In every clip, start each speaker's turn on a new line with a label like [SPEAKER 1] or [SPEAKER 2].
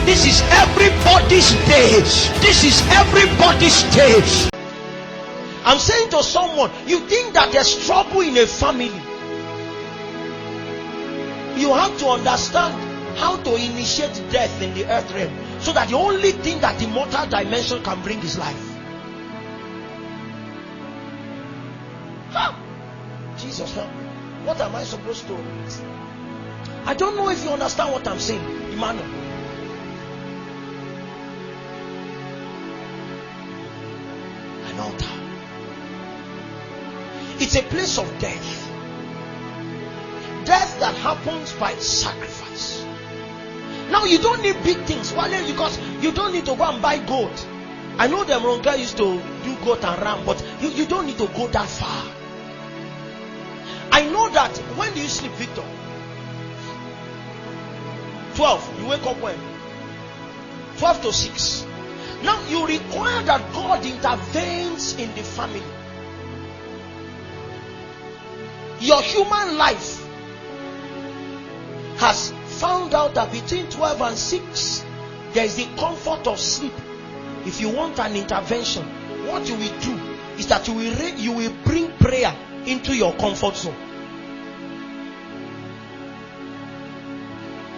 [SPEAKER 1] This is everybody's day. This is everybody's day. I'm saying to someone, you think that there's trouble in a family. You have to understand how to initiate death in the earth realm, so that the only thing that the mortal dimension can bring is life. Jesus help me. What am I supposed to? I don't know if you understand what I'm saying, Emmanuel. An altar. It's a place of death. Death that happens by sacrifice. Now you don't need big things. Why? Because you don't need to go and buy goat. I know them Ronga used to do goat and ram, but you don't need to go that far. I know that. When do you sleep, Victor? 12. You wake up when? 12 to 6. Now you require that God intervenes in the family. Your human life has found out that between 12 and 6 there is the comfort of sleep. If you want an intervention, what you will do is that you will bring prayer into your comfort zone.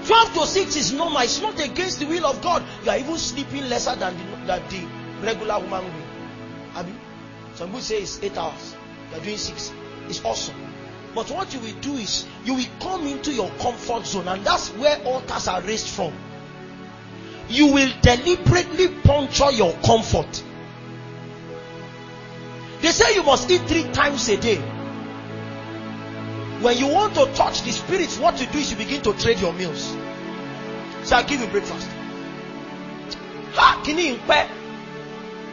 [SPEAKER 1] 12 to 6 is normal. It's not against the will of God. You are even sleeping lesser than the regular woman will. Some people say it's 8 hours. You are doing 6. It's awesome. But what you will do is you will come into your comfort zone, and that's where altars are raised from. You will deliberately puncture your comfort. They say you must eat 3 times a day. When you want to touch the spirits, what you do is you begin to trade your meals. So I'll give you breakfast.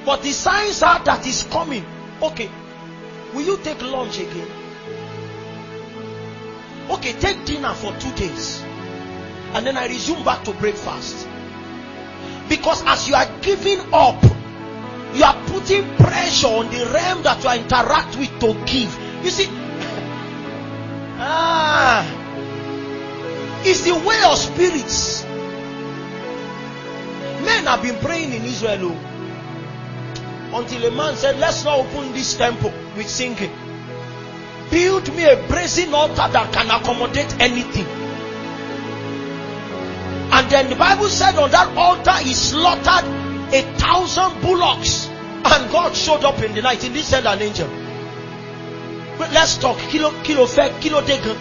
[SPEAKER 1] But the signs are that is coming. Okay, will you take lunch again? Okay, take dinner for 2 days, and then I resume back to breakfast. Because as you are giving up, you are putting pressure on the realm that you interact with to give. You see, it's the way of spirits. Men have been praying in Israel until a man said, let's not open this temple with singing. Build me a brazen altar that can accommodate anything. And then the Bible said on that altar he slaughtered 1,000 bullocks, and God showed up in the night. He didn't send an angel. But let's talk. Kilo dega.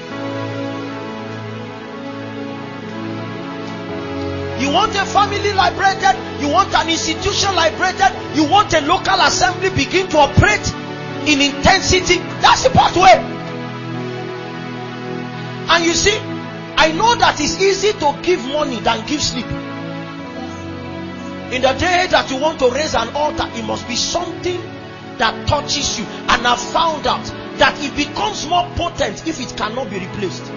[SPEAKER 1] You want a family liberated? You want an institution liberated? You want a local assembly begin to operate in intensity? That's the pathway. And you see, I know that it's easy to give money than give sleep. In the day that you want to raise an altar, it must be something that touches you. And I've found out that it becomes more potent if it cannot be replaced.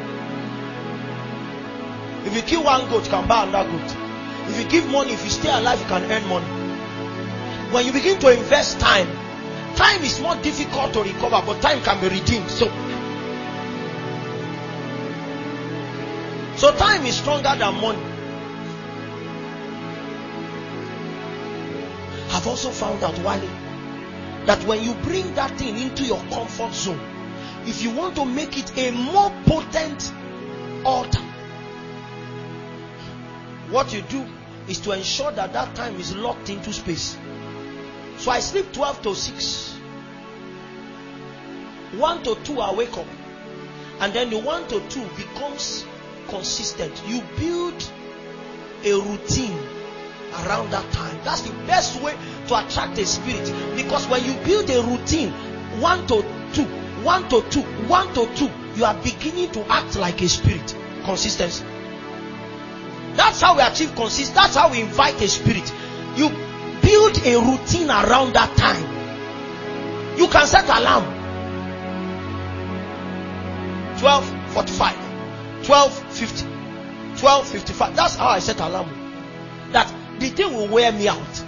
[SPEAKER 1] If you kill one goat, you can buy another goat. If you give money, if you stay alive, you can earn money. When you begin to invest time is more difficult to recover, but time can be redeemed. So time is stronger than money. I've also found out, Wale, that when you bring that thing into your comfort zone, if you want to make it a more potent altar, what you do is to ensure that that time is locked into space. So I sleep 12 to 6. 1 to 2 I wake up, and then the 1 to 2 becomes consistent. You build a routine around that time. That's the best way to attract a spirit, because when you build a routine, 1 to 2, 1 to 2, 1 to 2, you are beginning to act like a spirit. Consistency. That's how we achieve consistency. That's how we invite a spirit. You build a routine around that time. You can set alarm. 12:45, 12:50, 12:55. That's how I set alarm. That the thing will wear me out.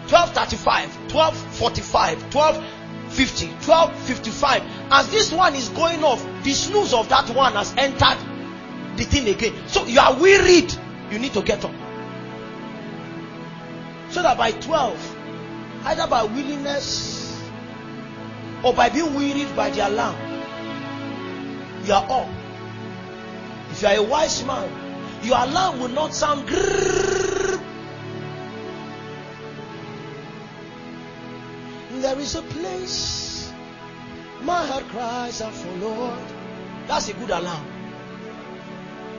[SPEAKER 1] 12:35, 12:45, 12:50, 12:55. As this one is going off, the snooze of that one has entered the thing again. So you are wearied, you need to get up. So that by 12, either by willingness or by being wearied by the alarm, you are up. If you are a wise man, your alarm will not sound grrrr. There is a place my heart cries out for, Lord. That's a good alarm.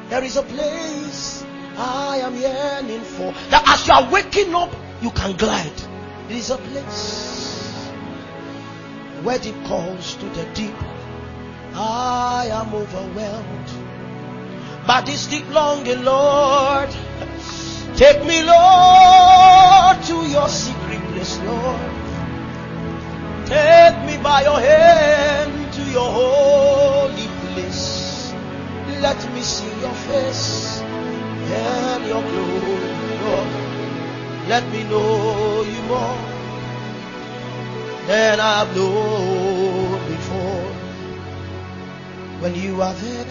[SPEAKER 1] There is a place I am yearning for. That as you are waking up, you can glide. There is a place where deep calls to the deep. I am overwhelmed by this deep longing, Lord. Take me, Lord, to your secret place, Lord. Take me by your hand to your holy place. Let me see your face and your glory, Lord. Let me know you more than I've known before. When you are there,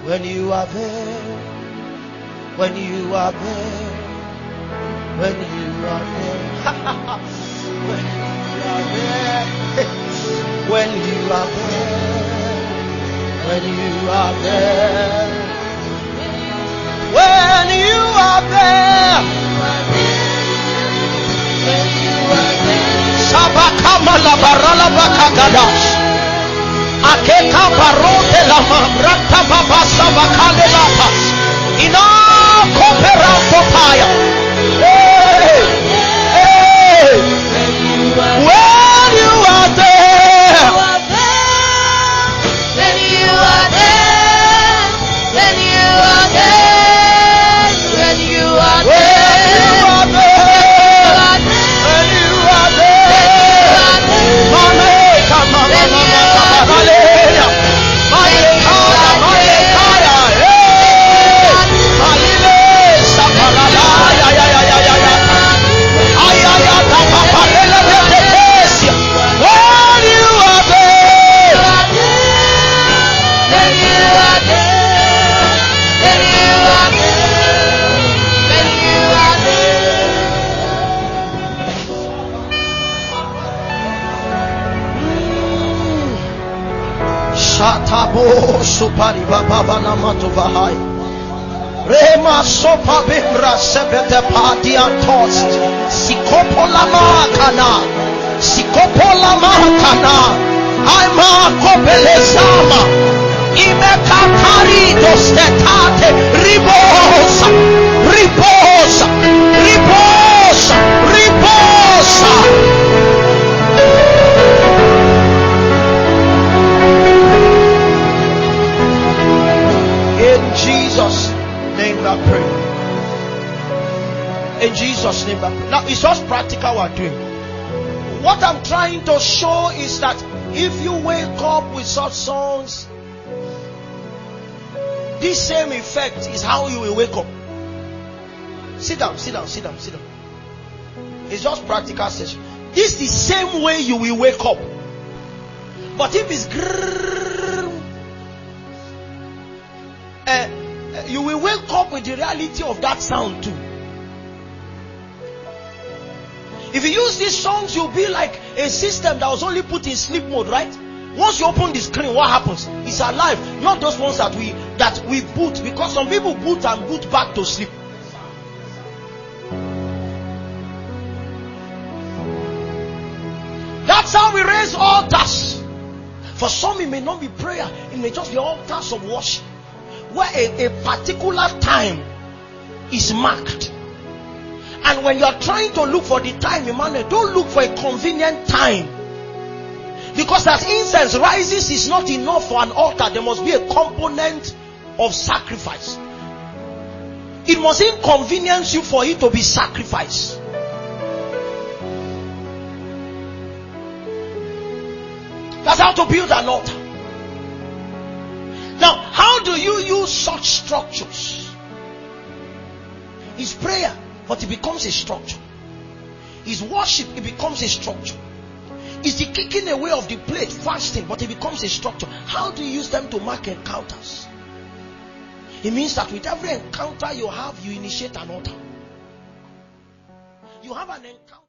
[SPEAKER 1] when you are there, when you are there, when you are there. When you are there, when you are there, when you are there, when you are there, when you are there, Sabakamala barala bakagadas, Akeka barote la mambrata baba sabakale lapas, ina kopera kopaya. When you are there, when you are there, when you are there, when you are there, when you are there, Mane kama mama haleluya, Mane kaya, Malile saparala ya ya ya ya ya ya. Shatabo supari baba na matovahai. Rema sopa bimra sebete padia tost. Sikopola makana. Sikopola makana. Aima kopelezama. Imekatari dostetate. Ribosa. Ribosa. Ribosa. Ribosa. In Jesus' name I pray. In Jesus' name I pray. Now it's just practical we're doing. What I'm trying to show is that if you wake up with such songs, this same effect is how you will wake up. Sit down, sit down, sit down, sit down. It's just practical session. This is the same way you will wake up. But if it's you will wake up with the reality of that sound too. If you use these songs, you'll be like a system that was only put in sleep mode, right? Once you open the screen, what happens? It's alive. Not those ones that we boot, because some people boot and boot back to sleep. That's how we raise altars. For some, it may not be prayer, it may just be altars of worship, where a particular time is marked. And when you are trying to look for the time, Emmanuel, don't look for a convenient time. Because as incense rises is not enough for an altar. There must be a component of sacrifice. It must inconvenience you for it to be sacrificed. That's how to build an altar. Now, how do you use such structures? It's prayer, but it becomes a structure. It's worship, it becomes a structure. It's the kicking away of the plate, fasting, but it becomes a structure. How do you use them to mark encounters? It means that with every encounter you have, you initiate an altar. You have an encounter.